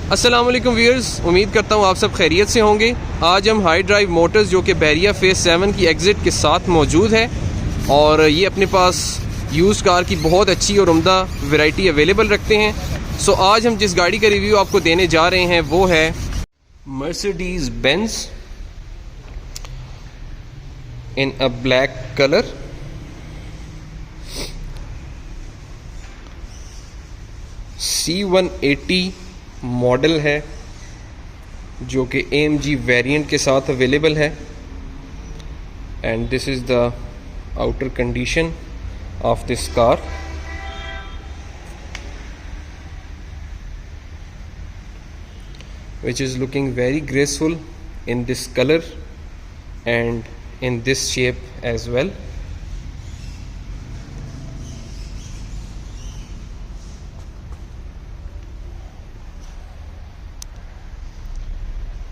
अस्सलाम वालेकुम व्यूअर्स, उम्मीद करता हूँ आप सब खैरियत से होंगे। आज हम हाई ड्राइव मोटर्स जो कि बैरिया फेज़ 7 की एग्ज़िट के साथ मौजूद है और ये अपने पास यूज़ कार की बहुत अच्छी और उम्दा वैरायटी अवेलेबल रखते हैं। सो आज हम जिस गाड़ी का रिव्यू आपको देने जा रहे हैं वो है मर्सिडीज़ बेंज इन अ ब्लैक कलर। C180 मॉडल है जो कि AMG वेरिएंट के साथ अवेलेबल है and this is the outer condition of this car. which is looking very graceful in this color and in this shape as well.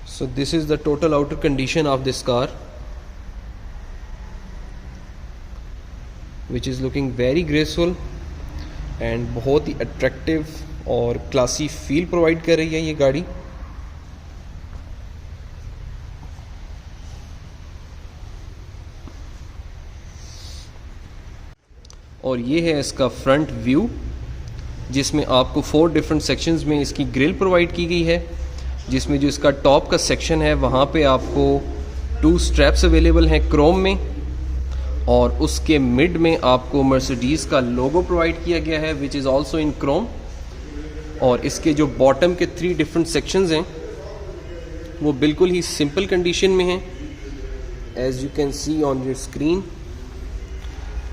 So this is the total outer condition of this car, which is looking very graceful and बहुत ही attractive और classy feel provide कर रही है ये गाड़ी। और ये है इसका फ्रंट व्यू जिसमें आपको 4 डिफरेंट सेक्शंस में इसकी ग्रिल प्रोवाइड की गई है, जिसमें जो इसका टॉप का सेक्शन है वहाँ पे आपको 2 स्ट्रैप्स अवेलेबल हैं क्रोम में और उसके मिड में आपको मर्सिडीज़ का लोगो प्रोवाइड किया गया है which is also in Chrome. और इसके जो बॉटम के 3 डिफरेंट सेक्शंस हैं वो बिल्कुल ही सिंपल कंडीशन में हैं, as you can see on your screen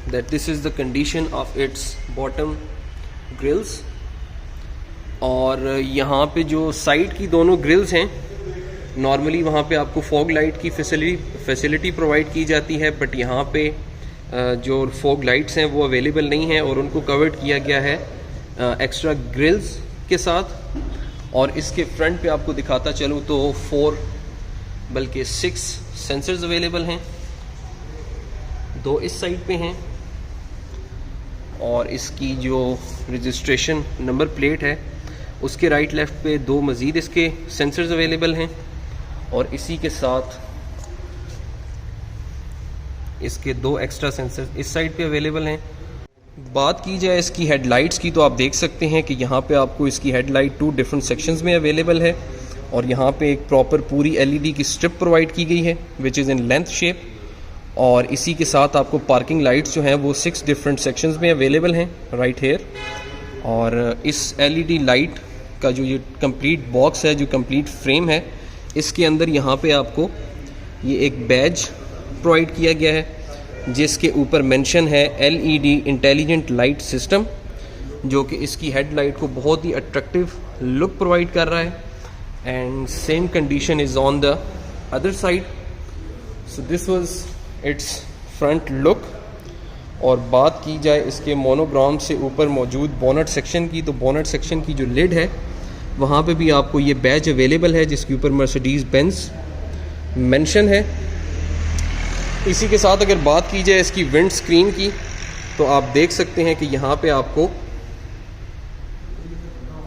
that this is the condition of its bottom grills। और यहाँ पे जो साइड की दोनों ग्रिल्स हैं नॉर्मली वहाँ पे आपको फॉग लाइट की फैसिलिटी प्रोवाइड की जाती है, बट यहाँ पे जो फॉग लाइट्स हैं वो अवेलेबल नहीं है और उनको कवर्ड किया गया है एक्स्ट्रा ग्रिल्स के साथ। और इसके फ्रंट पे आपको दिखाता चलूँ तो 4 बल्कि 6 सेंसर्स अवेलेबल हैं, 2 इस साइड पे हैं और इसकी जो रजिस्ट्रेशन नंबर प्लेट है उसके राइट लेफ़्ट पे 2 मज़ीद इसके सेंसर्स अवेलेबल हैं और इसी के साथ इसके 2 एक्स्ट्रा सेंसर्स इस साइड पे अवेलेबल हैं। बात की जाए इसकी हेडलाइट्स की तो आप देख सकते हैं कि यहाँ पे आपको इसकी हेडलाइट 2 डिफरेंट सेक्शंस में अवेलेबल है और यहाँ पे एक प्रॉपर पूरी LED की स्ट्रिप प्रोवाइड की गई है which is in length shape. और इसी के साथ आपको पार्किंग लाइट्स जो हैं वो 6 डिफरेंट सेक्शंस में अवेलेबल हैं राइट हेयर। और इस LED लाइट का जो ये कंप्लीट बॉक्स है, जो कंप्लीट फ्रेम है, इसके अंदर यहाँ पे आपको ये एक बैज प्रोवाइड किया गया है जिसके ऊपर मेंशन है LED इंटेलिजेंट लाइट सिस्टम, जो कि इसकी हेडलाइट को बहुत ही अट्रैक्टिव लुक प्रोवाइड कर रहा है and same condition is on the other side. So this was its front look. और बात की जाए इसके मोनोग्राम से ऊपर मौजूद बोनट सेक्शन की, तो बोनट सेक्शन की जो लिड है वहाँ पे भी आपको ये बैज अवेलेबल है जिसके ऊपर मर्सिडीज़ बेंज मेंशन है। इसी के साथ अगर बात की जाए इसकी विंड स्क्रीन की तो आप देख सकते हैं कि यहाँ पे आपको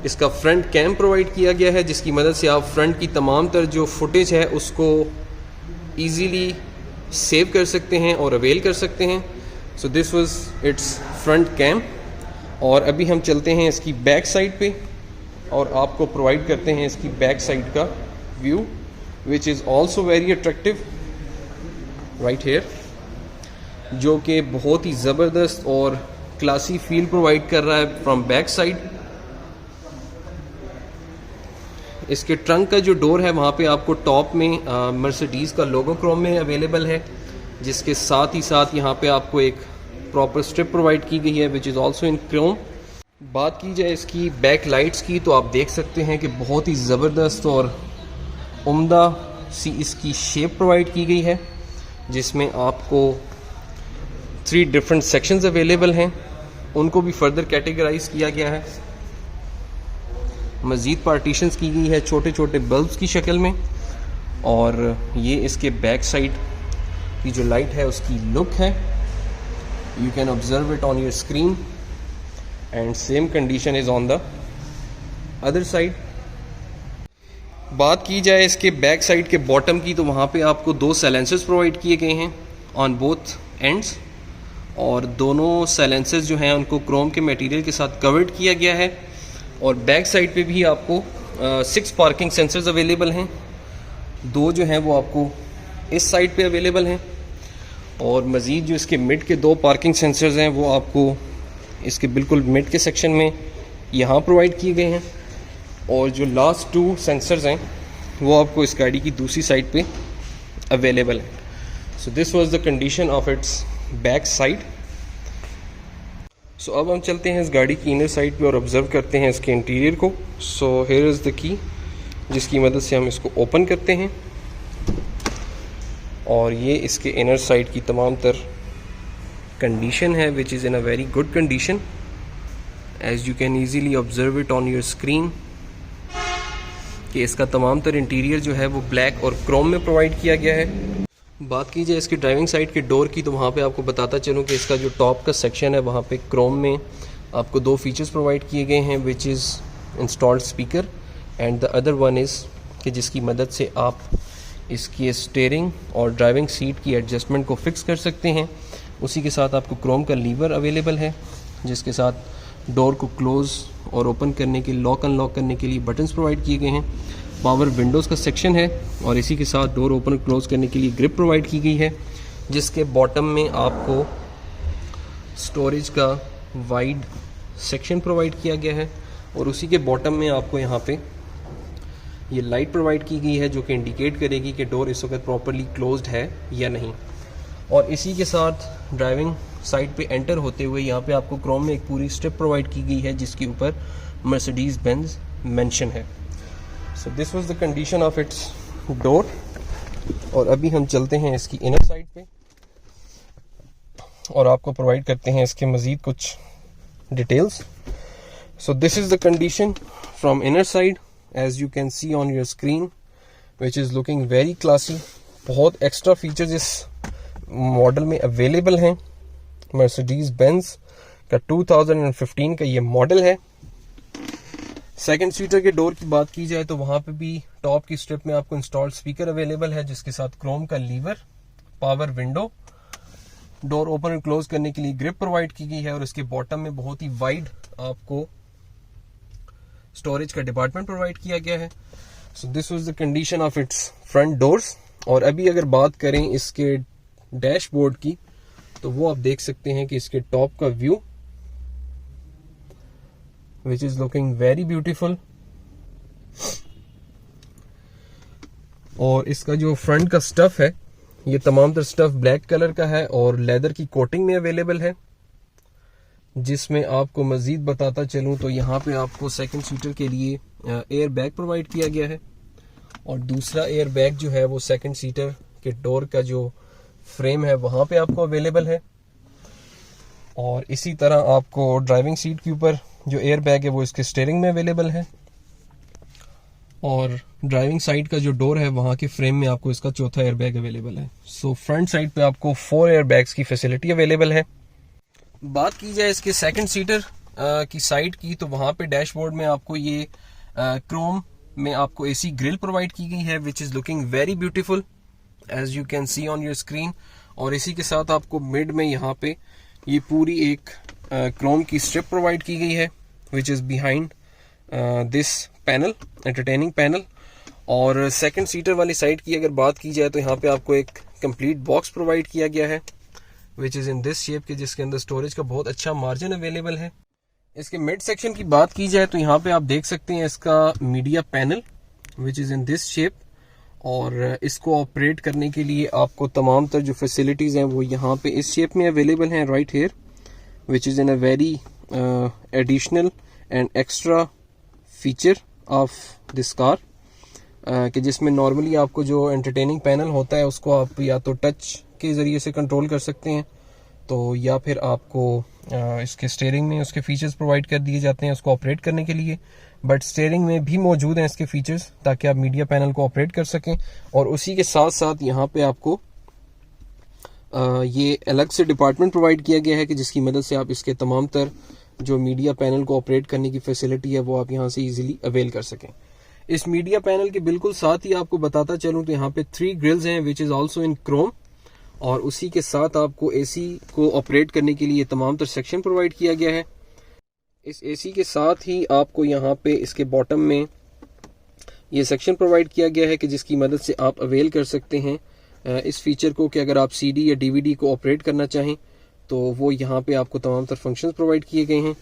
इसका फ्रंट कैम प्रोवाइड किया गया है जिसकी मदद से आप फ्रंट की तमाम तर जो फुटेज है उसको ईज़िली सेव कर सकते हैं और अवेल कर सकते हैं। So this was its front cam. और अभी हम चलते हैं इसकी बैक साइड पे और आपको प्रोवाइड करते हैं इसकी बैक साइड का view which is also very attractive right here, जो कि बहुत ही ज़बरदस्त और क्लासी फील प्रोवाइड कर रहा है फ्रॉम बैक साइड। इसके ट्रंक का जो डोर है वहाँ पे आपको टॉप में मर्सिडीज़ का लोगो क्रोम में अवेलेबल है, जिसके साथ ही साथ यहाँ पे आपको एक प्रॉपर स्ट्रिप प्रोवाइड की गई है which is also in Chrome. बात की जाए इसकी बैक लाइट्स की तो आप देख सकते हैं कि बहुत ही ज़बरदस्त और उम्दा सी इसकी शेप प्रोवाइड की गई है जिसमें आपको 3 डिफरेंट सेक्शंस अवेलेबल हैं, उनको भी फर्दर कैटेगराइज किया गया है। मज़ीद पार्टीशंस की गई है छोटे छोटे बल्ब्स की शक्ल में। और ये इसके बैक साइड की जो लाइट है उसकी लुक है, you can observe it on your screen and same condition is on the other side. बात की जाए इसके बैक साइड के बॉटम की, तो वहाँ पे आपको 2 साइलेंसर्स प्रोवाइड किए गए हैं ऑन बोथ एंड्स, और दोनों साइलेंसर्स जो हैं उनको क्रोम के मटेरियल के साथ कवर्ड किया गया है। और बैक साइड पे भी आपको 6 पार्किंग सेंसर्स अवेलेबल हैं, 2 जो हैं वो आपको इस साइड पे अवेलेबल हैं, और मज़ीद जो इसके मिड के 2 पार्किंग सेंसर्स हैं वो आपको इसके बिल्कुल मिड के सेक्शन में यहाँ प्रोवाइड किए गए हैं, और जो लास्ट 2 सेंसर्स हैं वो आपको इस गाड़ी की दूसरी साइड पे अवेलेबल है। So this was the condition of its back side. सो अब हम चलते हैं इस गाड़ी की इनर साइड पे और ऑब्ज़र्व करते हैं इसके इंटीरियर को। So here is the key, जिसकी मदद से हम इसको ओपन करते हैं, और ये इसके इनर साइड की तमाम तर कंडीशन है, which is in a very good condition, as you can easily observe it on your screen, कि इसका तमाम तर इंटीरियर जो है वो ब्लैक और क्रोम में प्रोवाइड किया गया है। बात की जाए इसकी ड्राइविंग साइड के डोर की, तो वहाँ पे आपको बताता चलूँ कि इसका जो टॉप का सेक्शन है वहाँ पे क्रोम में आपको 2 फीचर्स प्रोवाइड किए गए हैं, which is installed speaker, and the other one is कि जिसकी मदद से आप इसकी स्टीयरिंग और ड्राइविंग सीट की एडजस्टमेंट को फिक्स कर सकते हैं। उसी के साथ आपको क्रोम का लीवर अवेलेबल है, जिसके साथ डोर को क्लोज़ और ओपन करने के, लॉक अनलॉक करने के लिए बटन्स प्रोवाइड किए गए हैं। पावर विंडोज़ का सेक्शन है, और इसी के साथ डोर ओपन क्लोज़ करने के लिए ग्रिप प्रोवाइड की गई है, जिसके बॉटम में आपको स्टोरेज का वाइड सेक्शन प्रोवाइड किया गया है, और उसी के बॉटम में आपको यहाँ पे ये लाइट प्रोवाइड की गई है, जो कि इंडिकेट करेगी कि डोर इस वक्त प्रॉपरली क्लोज्ड है या नहीं। और इसी के साथ ड्राइविंग साइड पे एंटर होते हुए यहाँ पे आपको क्रोम में एक पूरी स्ट्रिप प्रोवाइड की गई है, जिसके ऊपर मर्सिडीज़ बेंज मेंशन है। So this was the condition of it's door. और अभी हम चलते हैं इसकी इनर साइड पे और आपको प्रोवाइड करते हैं इसके मज़ीद कुछ details. So this is the condition from inner side, as you can see on your screen, which is looking very classy. बहुत एक्स्ट्रा फीचर्स इस मॉडल में अवेलेबल हैं। मर्सिडीज़ बेंज का 2015 का ये मॉडल है। सेकंड सीटर के डोर की बात की जाए तो वहाँ पे भी टॉप की स्ट्रिप में आपको इंस्टॉल्ड स्पीकर अवेलेबल है, जिसके साथ क्रोम का lever, power window, door open और क्लोज करने के लिए ग्रिप प्रोवाइड की गई है, और इसके बॉटम में बहुत ही वाइड आपको स्टोरेज का डिपार्टमेंट प्रोवाइड किया गया है। So this was the condition of it's front doors. और अभी अगर बात करें इसके डैशबोर्ड की, तो वो आप देख सकते हैं कि इसके टॉप का view which is looking very beautiful, और इसका जो फ्रंट का स्टफ है ये तमाम तर स्टफ ब्लैक कलर का है और लेदर की कोटिंग में अवेलेबल है। जिसमें आपको मजीद बताता चलूं तो यहाँ पे आपको सेकंड सीटर के लिए एयर बैग प्रोवाइड किया गया है, और दूसरा एयर बैग जो है वो सेकंड सीटर के डोर का जो फ्रेम है वहाँ पे आपको अवेलेबल है। और इसी तरह आपको ड्राइविंग सीट के ऊपर जो एयर बैग है वो इसके स्टीयरिंग में अवेलेबल है, और ड्राइविंग साइड का जो डोर है वहाँ के फ्रेम में आपको इसका चौथा एयर बैग अवेलेबल है। सो फ्रंट साइड पे आपको 4 एयर बैग्स की फैसिलिटी अवेलेबल है। बात की जाए इसके सेकंड सीटर की साइड की, तो वहाँ पे डैशबोर्ड में आपको ये क्रोम में आपको एसी ग्रिल प्रोवाइड की गई है, which is looking very beautiful as you can see on your screen. और इसी के साथ आपको मिड में यहाँ पे ये पूरी एक क्रोम की स्ट्रिप प्रोवाइड की गई है, which is behind this panel, entertaining panel. और सेकंड सीटर वाली साइड की अगर बात की जाए तो यहाँ पे आपको एक कंप्लीट बॉक्स प्रोवाइड किया गया है, which is in this shape के, जिसके अंदर स्टोरेज का बहुत अच्छा मार्जिन अवेलेबल है। इसके मिड सेक्शन की बात की जाए तो यहाँ पे आप देख सकते हैं इसका media panel, which is in this shape, और इसको ऑपरेट करने के लिए आपको तमाम तर जो फैसिलिटीज़ हैं वो यहाँ पे इस शेप में अवेलेबल हैं, right here, which is in a very additional and extra feature of this car, कि जिसमें नॉर्मली आपको जो एंटरटेनिंग पैनल होता है उसको आप या तो टच के ज़रिए से कंट्रोल कर सकते हैं, तो या फिर आपको इसके स्टीयरिंग में उसके फीचर्स प्रोवाइड कर दिए जाते हैं उसको ऑपरेट करने के लिए। बट स्टीयरिंग में भी मौजूद हैं इसके फीचर्स, ताकि आप मीडिया पैनल को ऑपरेट कर सकें। और उसी के साथ साथ यहाँ पे आपको ये अलग से डिपार्टमेंट प्रोवाइड किया गया है, कि जिसकी मदद से आप इसके तमाम तर जो मीडिया पैनल को ऑपरेट करने की फैसिलिटी है वो आप यहाँ से ईजिली अवेल कर सकें। इस मीडिया पैनल के बिल्कुल साथ ही आपको बताता चलूं तो यहाँ पे 3 ग्रिल्स हैं which is also in Chrome, और उसी के साथ आपको एसी को ऑपरेट करने के लिए तमाम तर सेक्शन प्रोवाइड किया गया है। इस एसी के साथ ही आपको यहाँ पे इसके बॉटम में ये सेक्शन प्रोवाइड किया गया है कि जिसकी मदद से आप अवेल कर सकते हैं इस फीचर को कि अगर आप सीडी या डीवीडी को ऑपरेट करना चाहें तो वो यहाँ पे आपको तमाम तर फंक्शंस प्रोवाइड किए गए हैं,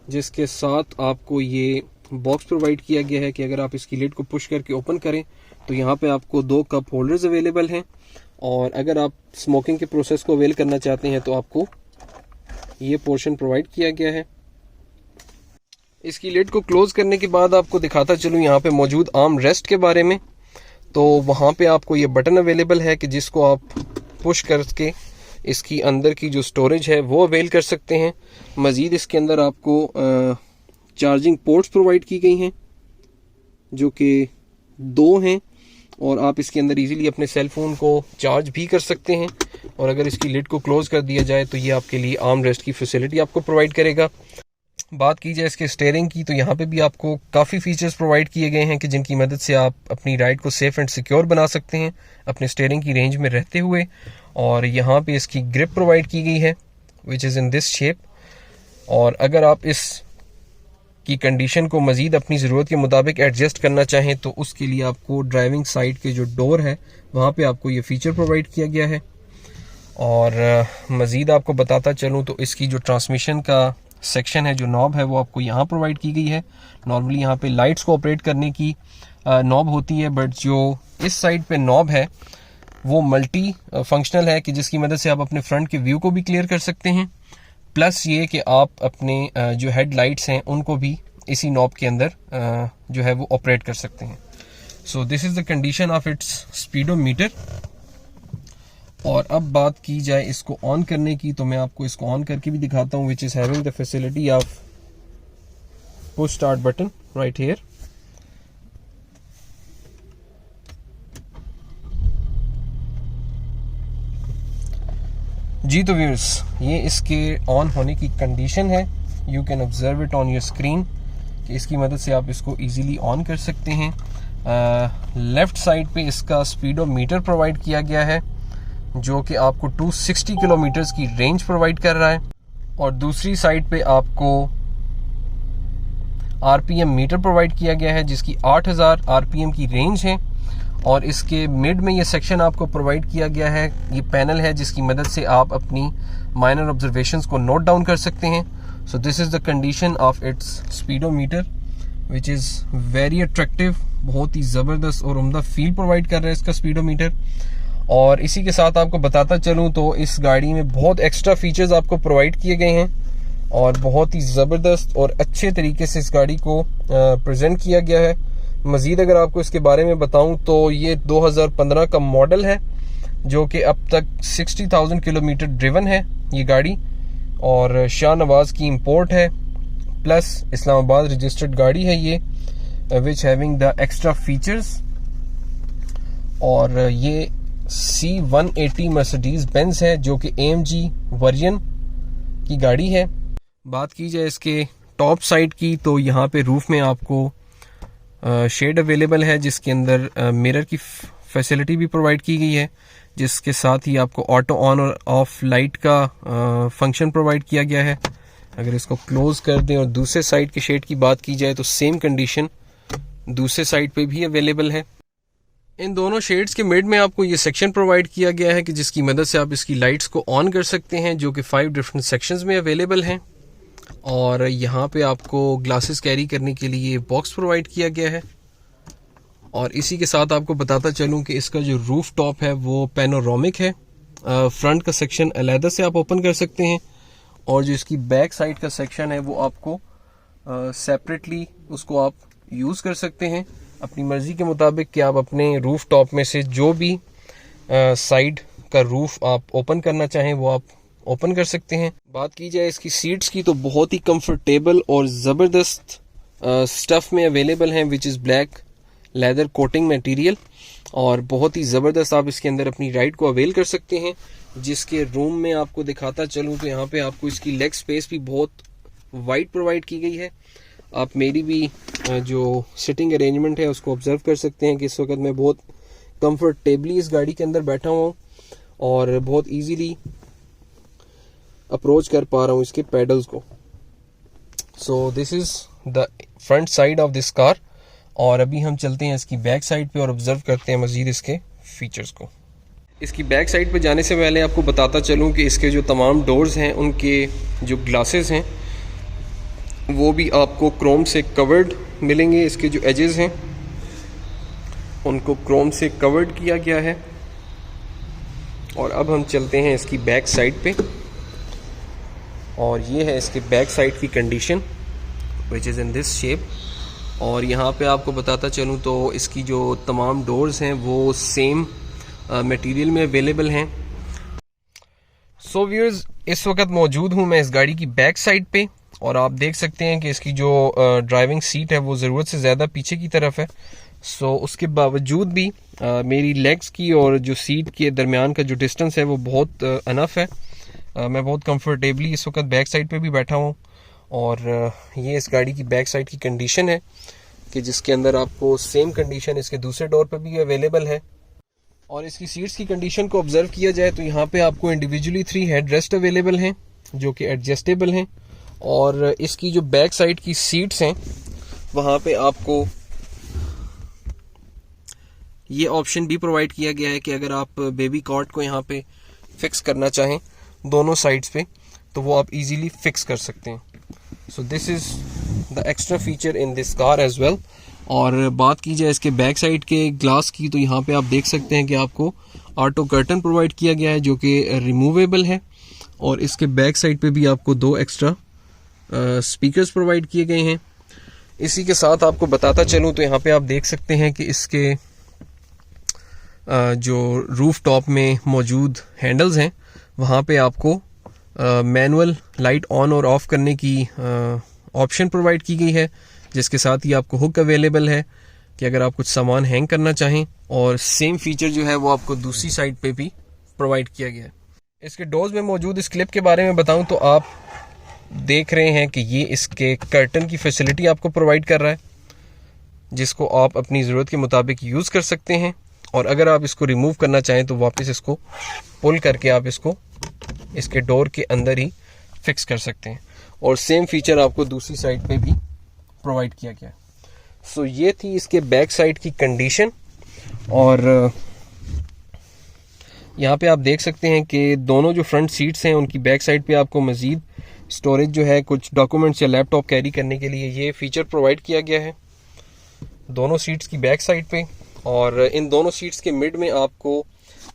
जिसके साथ आपको ये बॉक्स प्रोवाइड किया गया है कि अगर आप इसकी लिड को पुश करके ओपन करें तो यहाँ पे आपको 2 कप होल्डर्स अवेलेबल हैं, और अगर आप स्मोकिंग के प्रोसेस को अवेल करना चाहते हैं तो आपको ये पोर्शन प्रोवाइड किया गया है। इसकी लिड को क्लोज करने के बाद आपको दिखाता चलूँ यहाँ पे मौजूद आर्म रेस्ट के बारे में। तो वहाँ पे आपको ये बटन अवेलेबल है कि जिसको आप पुश करके इसकी अंदर की जो स्टोरेज है वो अवेल कर सकते हैं। मज़ीद इसके अंदर आपको चार्जिंग पोर्ट्स प्रोवाइड की गई हैं जो कि 2 हैं, और आप इसके अंदर इजीली अपने सेल फोन को चार्ज भी कर सकते हैं। और अगर इसकी लिड को क्लोज कर दिया जाए तो ये आपके लिए आर्म रेस्ट की फैसिलिटी आपको प्रोवाइड करेगा। बात की जाए इसके स्टीयरिंग की तो यहाँ पे भी आपको काफ़ी फीचर्स प्रोवाइड किए गए हैं कि जिनकी मदद से आप अपनी राइड को सेफ एंड सिक्योर बना सकते हैं अपने स्टीयरिंग की रेंज में रहते हुए। और यहाँ पे इसकी ग्रिप प्रोवाइड की गई है which is in this shape, और अगर आप इस की कंडीशन को मज़ीद अपनी ज़रूरत के मुताबिक एडजस्ट करना चाहें तो उसके लिए आपको ड्राइविंग साइड के जो डोर है वहाँ पे आपको ये फीचर प्रोवाइड किया गया है। और मज़ीद आपको बताता चलूँ तो इसकी जो ट्रांसमिशन का सेक्शन है, जो नॉब है, वो आपको यहाँ प्रोवाइड की गई है। नॉर्मली यहाँ पे लाइट्स को ऑपरेट करने की नॉब होती है, बट जो इस साइड पे नॉब है वो मल्टी फंक्शनल है कि जिसकी मदद से आप अपने फ्रंट के व्यू को भी क्लियर कर सकते हैं, प्लस ये कि आप अपने जो हेड लाइट्स हैं उनको भी इसी नॉब के अंदर जो है वो ऑपरेट कर सकते हैं। So this is the condition of it's speedometer. और अब बात की जाए इसको ऑन करने की तो मैं आपको इसको ऑन करके भी दिखाता हूँ, which is having the facility of push start button right here. जी तो व्यूअर्स, ये इसके ऑन होने की कंडीशन है। You can observe it on your screen कि इसकी मदद से आप इसको इजीली ऑन कर सकते हैं। लेफ्ट साइड पे इसका स्पीडोमीटर प्रोवाइड किया गया है जो कि आपको 260 किलोमीटर्स की रेंज प्रोवाइड कर रहा है, और दूसरी साइड पे आपको आरपीएम मीटर प्रोवाइड किया गया है जिसकी 8000 आरपीएम की रेंज है। और इसके मिड में ये सेक्शन आपको प्रोवाइड किया गया है, ये पैनल है जिसकी मदद से आप अपनी माइनर ऑब्जर्वेशंस को नोट डाउन कर सकते हैं। So this is the condition of it's speedometer which is very attractive. बहुत ही ज़बरदस्त और उम्दा फील प्रोवाइड कर रहा है इसका स्पीडोमीटर। और इसी के साथ आपको बताता चलूँ तो इस गाड़ी में बहुत एक्स्ट्रा फीचर्स आपको प्रोवाइड किए गए हैं और बहुत ही ज़बरदस्त और अच्छे तरीके से इस गाड़ी को प्रेजेंट किया गया है। मज़ीद अगर आपको इसके बारे में बताऊं तो ये 2015 का मॉडल है जो कि अब तक 60,000 किलोमीटर ड्रिवन है ये गाड़ी, और शाहनवाज की इंपोर्ट है, प्लस इस्लामाबाद रजिस्टर्ड गाड़ी है ये, which having the extra features. और ये C180 मर्सिडीज बेंज है जो कि AMG वर्जन की गाड़ी है। बात की जाए इसके टॉप साइड की तो यहाँ पे रूफ में आपको शेड अवेलेबल है जिसके अंदर मिरर की फैसिलिटी भी प्रोवाइड की गई है, जिसके साथ ही आपको ऑटो ऑन और ऑफ लाइट का फंक्शन प्रोवाइड किया गया है। अगर इसको क्लोज कर दें और दूसरे साइड के शेड की बात की जाए तो सेम कंडीशन दूसरे साइड पे भी अवेलेबल है। इन दोनों शेड्स के मिड में आपको ये सेक्शन प्रोवाइड किया गया है कि जिसकी मदद से आप इसकी लाइट्स को ऑन कर सकते हैं, जो कि 5 डिफरेंट सेक्शंस में अवेलेबल हैं। और यहाँ पे आपको ग्लासेस कैरी करने के लिए बॉक्स प्रोवाइड किया गया है। और इसी के साथ आपको बताता चलूँ कि इसका जो रूफ टॉप है वो पैनोरामिक है। फ्रंट का सेक्शन अलहदा से आप ओपन कर सकते हैं, और जो इसकी बैक साइड का सेक्शन है वो आपको सेपरेटली उसको आप यूज़ कर सकते हैं अपनी मर्ज़ी के मुताबिक कि आप अपने रूफ टॉप में से जो भी साइड का रूफ आप ओपन करना चाहें वो आप ओपन कर सकते हैं। बात की जाए इसकी सीट्स की तो बहुत ही कंफर्टेबल और ज़बरदस्त स्टफ़ में अवेलेबल हैं, which is black leather coating material, और बहुत ही ज़बरदस्त आप इसके अंदर अपनी राइड को अवेल कर सकते हैं। जिसके रूम में आपको दिखाता चलूँ तो यहाँ पे आपको इसकी लेग स्पेस भी बहुत वाइड प्रोवाइड की गई है। आप मेरी भी जो सिटिंग अरेंजमेंट है उसको ऑब्जर्व कर सकते हैं कि इस वक्त मैं बहुत कंफर्टेबली इस गाड़ी के अंदर बैठा हुआ हूँ और बहुत इजीली अप्रोच कर पा रहा हूँ इसके पेडल्स को। सो this is the front side of this car. और अभी हम चलते हैं इसकी बैक साइड पे और ऑब्जर्व करते हैं मज़ीद इसके फीचर्स को। इसकी बैक साइड पे जाने से पहले आपको बताता चलूँ कि इसके जो तमाम डोर्स हैं उनके जो ग्लासेस हैं वो भी आपको क्रोम से कवर्ड मिलेंगे। इसके जो एजेस हैं उनको क्रोम से कवर्ड किया गया है। और अब हम चलते हैं इसकी बैक साइड पे और ये है इसके बैक साइड की condition which is in this shape. और यहाँ पे आपको बताता चलूँ तो इसकी जो तमाम डोर्स हैं वो सेम मटेरियल में अवेलेबल हैं। सो व्यूअर्स, इस वक्त मौजूद हूँ मैं इस गाड़ी की बैक साइड पे और आप देख सकते हैं कि इसकी जो ड्राइविंग सीट है वो ज़रूरत से ज़्यादा पीछे की तरफ है। सो उसके बावजूद भी मेरी लेग्स की और जो सीट के दरमियान का जो डिस्टेंस है वो बहुत अनफ है। मैं बहुत कंफर्टेबली इस वक्त बैक साइड पे भी बैठा हूँ। और ये इस गाड़ी की बैक साइड की कंडीशन है कि जिसके अंदर आपको सेम कंडीशन इसके दूसरे डोर पर भी अवेलेबल है। और इसकी सीट्स की कंडीशन को ऑब्जर्व किया जाए तो यहाँ पे आपको इंडिविजुअली 3 हेड रेस्ट अवेलेबल हैं जो कि एडजस्टेबल हैं। और इसकी जो बैक साइड की सीट्स हैं वहाँ पे आपको ये ऑप्शन भी प्रोवाइड किया गया है कि अगर आप बेबी कॉट को यहाँ पे फिक्स करना चाहें दोनों साइड्स पे तो वो आप इजीली फिक्स कर सकते हैं। So this is the extra feature in this car as well. और बात की जाए इसके बैक साइड के ग्लास की तो यहाँ पे आप देख सकते हैं कि आपको ऑटो कर्टन प्रोवाइड किया गया है जो कि रिमूवेबल है। और इसके बैक साइड पे भी आपको 2 एक्स्ट्रा स्पीकर्स प्रोवाइड किए गए हैं। इसी के साथ आपको बताता चलूँ तो यहाँ पे आप देख सकते हैं कि इसके जो रूफ टॉप में मौजूद हैंडल्स हैं वहाँ पे आपको मैनुअल लाइट ऑन और ऑफ करने की ऑप्शन प्रोवाइड की गई है, जिसके साथ ही आपको हुक अवेलेबल है कि अगर आप कुछ सामान हैंग करना चाहें। और सेम फीचर जो है वो आपको दूसरी साइड पे भी प्रोवाइड किया गया है। इसके डोर्स में मौजूद इस क्लिप के बारे में बताऊं तो आप देख रहे हैं कि ये इसके कर्टन की फैसिलिटी आपको प्रोवाइड कर रहा है जिसको आप अपनी ज़रूरत के मुताबिक यूज़ कर सकते हैं। और अगर आप इसको रिमूव करना चाहें तो वापस इसको पुल करके आप इसको इसके डोर के अंदर ही फिक्स कर सकते हैं। और सेम फीचर आपको दूसरी साइड पे भी प्रोवाइड किया गया है। सो ये थी इसके बैक साइड की कंडीशन। और यहाँ पे आप देख सकते हैं कि दोनों जो फ्रंट सीट्स हैं उनकी बैक साइड पे आपको मज़ीद स्टोरेज जो है कुछ डॉक्यूमेंट्स या लैपटॉप कैरी करने के लिए ये फीचर प्रोवाइड किया गया है दोनों सीट्स की बैक साइड पे। और इन दोनों सीट्स के मिड में आपको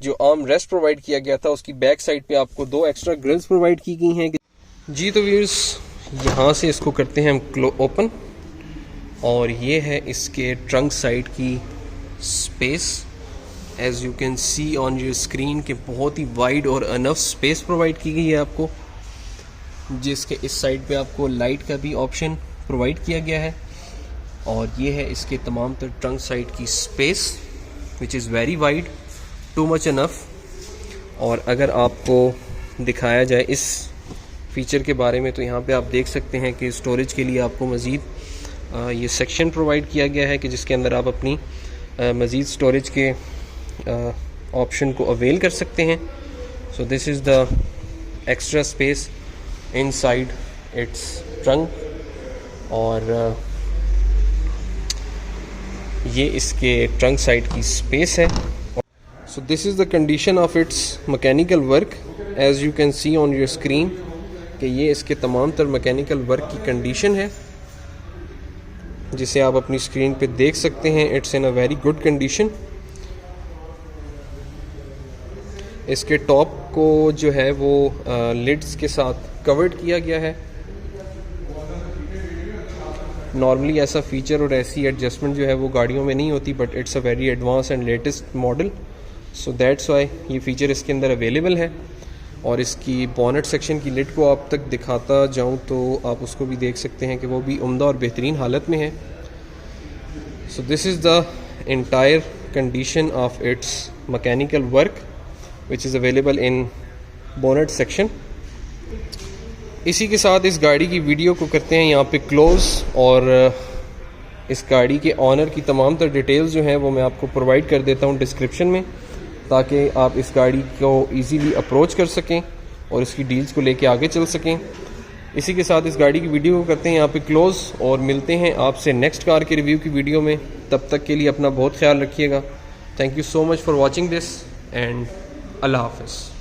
जो आर्म रेस्ट प्रोवाइड किया गया था उसकी बैक साइड पे आपको 2 एक्स्ट्रा ग्रिल्स प्रोवाइड की गई हैं। जी तो व्यूअर्स, यहाँ से इसको करते हैं हम ओपन और ये है इसके ट्रंक साइड की space. As you can see on your screen के बहुत ही वाइड और अनफ स्पेस प्रोवाइड की गई है आपको, जिसके इस साइड पे आपको लाइट का भी ऑप्शन प्रोवाइड किया गया है। और ये है इसके तमाम तर ट्रंक साइड की space which is very wide, too much enough. और अगर आपको दिखाया जाए इस फीचर के बारे में तो यहाँ पे आप देख सकते हैं कि स्टोरेज के लिए आपको मज़ीद ये सेक्शन प्रोवाइड किया गया है कि जिसके अंदर आप अपनी मज़ीद स्टोरेज के ऑप्शन को अवेल कर सकते हैं। So this is the extra space inside its trunk. और ये इसके ट्रंक साइड की स्पेस है। So this is the condition of its mechanical work. As you can see on your screen कि ये इसके तमाम तर मैकेनिकल वर्क की कंडीशन है जिसे आप अपनी स्क्रीन पे देख सकते हैं। It's in a very good condition. इसके टॉप को जो है वो लिड्स के साथ कवर्ड किया गया है। नॉर्मली ऐसा फीचर और ऐसी एडजस्टमेंट जो है वो गाड़ियों में नहीं होती, but it's a very advance and latest model. So that's why ये फीचर इसके अंदर अवेलेबल है। और इसकी बॉनेट सेक्शन की लिड को आप तक दिखाता जाऊं तो आप उसको भी देख सकते हैं कि वो भी उम्दा और बेहतरीन हालत में है। So this is the entire condition of its mechanical work which is available in bonnet section। इसी के साथ इस गाड़ी की वीडियो को करते हैं यहाँ पे क्लोज़, और इस गाड़ी के ऑनर की तमाम तर डिटेल्स जो हैं वो मैं आपको प्रोवाइड कर देता हूँ डिस्क्रिप्शन में, ताकि आप इस गाड़ी को इजीली अप्रोच कर सकें और इसकी डील्स को लेके आगे चल सकें। इसी के साथ इस गाड़ी की वीडियो को करते हैं यहाँ पे क्लोज़, और मिलते हैं आपसे नेक्स्ट कार के रिव्यू की वीडियो में। तब तक के लिए अपना बहुत ख्याल रखिएगा। Thank you so much for watching this and अल्लाह हाफ़िज़।